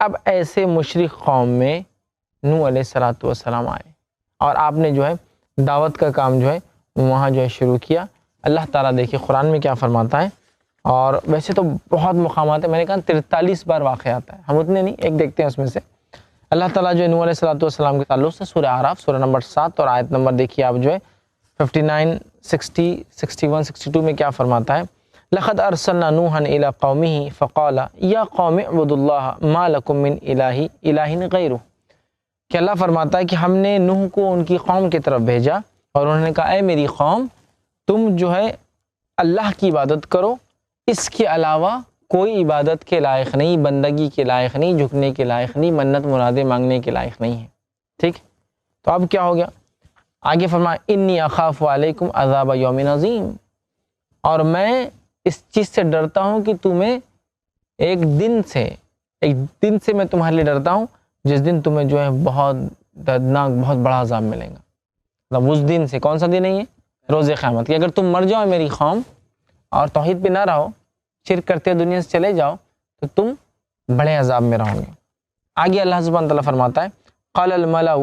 اب ایسے مشرک قوم میں نوح علیہ الصلوۃ والسلام آئے اور آپ نے جو ہے دعوت کا کام جو ہے وہاں جو ہے شروع کیا۔ اللہ تعالیٰ دیکھیے قرآن میں کیا فرماتا ہے، اور ویسے تو بہت مقامات ہیں، میں نے کہا 43 بار واقع آتا ہے، ہم اتنے نہیں، ایک دیکھتے ہیں اس میں سے۔ اللہ تعالیٰ جو ہے نوح علیہ الصلوۃ والسلام کے تعلق سے سورہ اعراف سورہ نمبر 7 اور آیت نمبر دیکھیے آپ جو ہے 59 60 61 62 میں کیا فرماتا ہے، لقد ارسلنا نوحا الى قومه فقال یا قوم اعبدوا اللہ ما لکم من الہ غیرہ، کہ اللہ فرماتا ہے کہ ہم نے نوح کو ان کی قوم کی طرف بھیجا اور انہوں نے کہا اے میری قوم تم جو ہے اللہ کی عبادت کرو، اس کے علاوہ کوئی عبادت کے لائق نہیں، بندگی کے لائق نہیں، جھکنے کے لائق نہیں، منت مرادیں مانگنے کے لائق نہیں ہے۔ ٹھیک، تو اب کیا ہو گیا، آگے فرمایا انی اخاف علیکم عذاب یوم عظیم، اور میں اس چیز سے ڈرتا ہوں کہ تمہیں ایک دن سے میں تمہارے لیے ڈرتا ہوں جس دن تمہیں جو ہے بہت دردناک بہت بڑا عذاب ملے گا۔ مطلب اس دن سے، کون سا دن ہے یہ؟ روز قیامت، کہ اگر تم مر جاؤ میری قوم اور توحید پہ نہ رہو، شرک کرتے دنیا سے چلے جاؤ، تو تم بڑے عذاب میں رہو گے۔ آگے اللہ سبحانہ تعالیٰ فرماتا ہے قال الملأ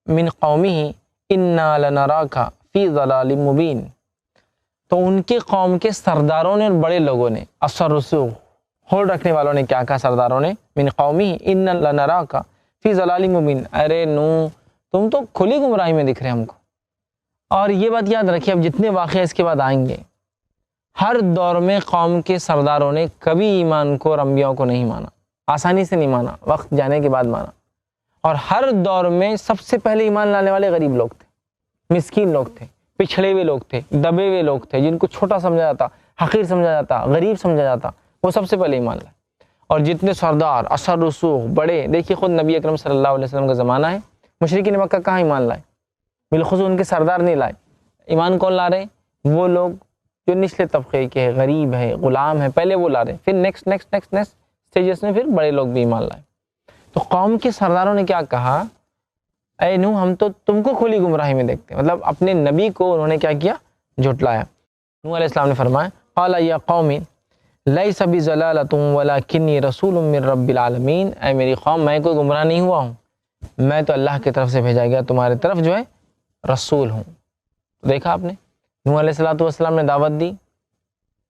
من قومه انا لنراک فی ضلال مبین، تو ان کے قوم کے سرداروں نے اور بڑے لوگوں نے، اثر رسوخ ہولڈ رکھنے والوں نے کیا کہا، سرداروں نے من قومه انا لنراک فی ضلال مبین، ارے نو تم تو کھلی گمراہی میں دکھ رہے ہم کو۔ اور یہ بات یاد رکھیے، اب جتنے واقعے اس کے بعد آئیں گے، ہر دور میں قوم کے سرداروں نے کبھی ایمان کو اور انبیاء کو نہیں مانا، آسانی سے نہیں مانا، وقت جانے کے بعد مانا۔ اور ہر دور میں سب سے پہلے ایمان لانے والے غریب لوگ تھے، مسکین لوگ تھے، پچھڑے ہوئے لوگ تھے، دبے ہوئے لوگ تھے، جن کو چھوٹا سمجھا جاتا، حقیر سمجھا جاتا، غریب سمجھا جاتا، وہ سب سے پہلے ایمان لائے۔ اور جتنے سردار اثر رسوخ بڑے، دیکھیے خود نبی اکرم صلی اللہ علیہ وسلم کا زمانہ ہے، مشرکین مکہ کہاں ایمان لائے؟ بالخصوص ان کے سردار نہیں لائے۔ ایمان کون لا رہے؟ وہ لوگ جو نچلے طبقے کے ہیں، غریب ہے، غلام ہے، پہلے وہ لا رہے، پھر نیکسٹ اسٹیجز میں پھر بڑے لوگ بھی ایمان لائے۔ تو قوم کے سرداروں نے کیا کہا، اے نوح ہم تو تم کو کھلی گمراہی میں دیکھتے ہیں، مطلب اپنے نبی کو انہوں نے کیا کیا، جھٹلایا۔ نوح علیہ السلام نے فرمایا قال یا قوم لیس بضلالۃ ولکنی رسول من رب العالمین، اے میری قوم میں کوئی گمراہ نہیں ہوا ہوں، میں تو اللہ کی طرف سے بھیجا گیا تمہاری طرف جو ہے رسول ہوں۔ دیکھا آپ نے، نوح علیہ الصلوۃ والسلام نے دعوت دی،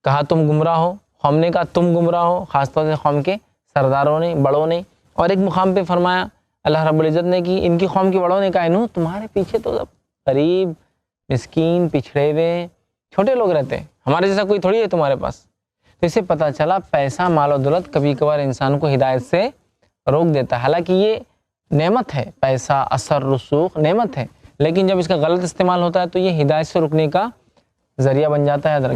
کہا تم گمراہ ہو، قوم نے کہا تم گمراہ ہو، خاص طور سے قوم کے سرداروں نے، بڑوں نے۔ اور ایک مقام پہ فرمایا اللہ رب العزت نے کہ ان کی قوم کے بڑوں نے کہا نوح تمہارے پیچھے تو سب غریب مسکین پچھڑے ہوئے چھوٹے لوگ رہتے ہیں، ہمارے جیسا کوئی تھوڑی ہے تمہارے پاس۔ تو اسے پتہ چلا پیسہ مال و دولت کبھی کبھار انسان کو ہدایت سے روک دیتا ہے، حالانکہ یہ نعمت ہے، پیسہ اثر رسوخ نعمت ہے، لیکن جب اس کا غلط استعمال ہوتا ہے تو یہ ہدایت سے رکنے کا ذریعہ بن جاتا ہے۔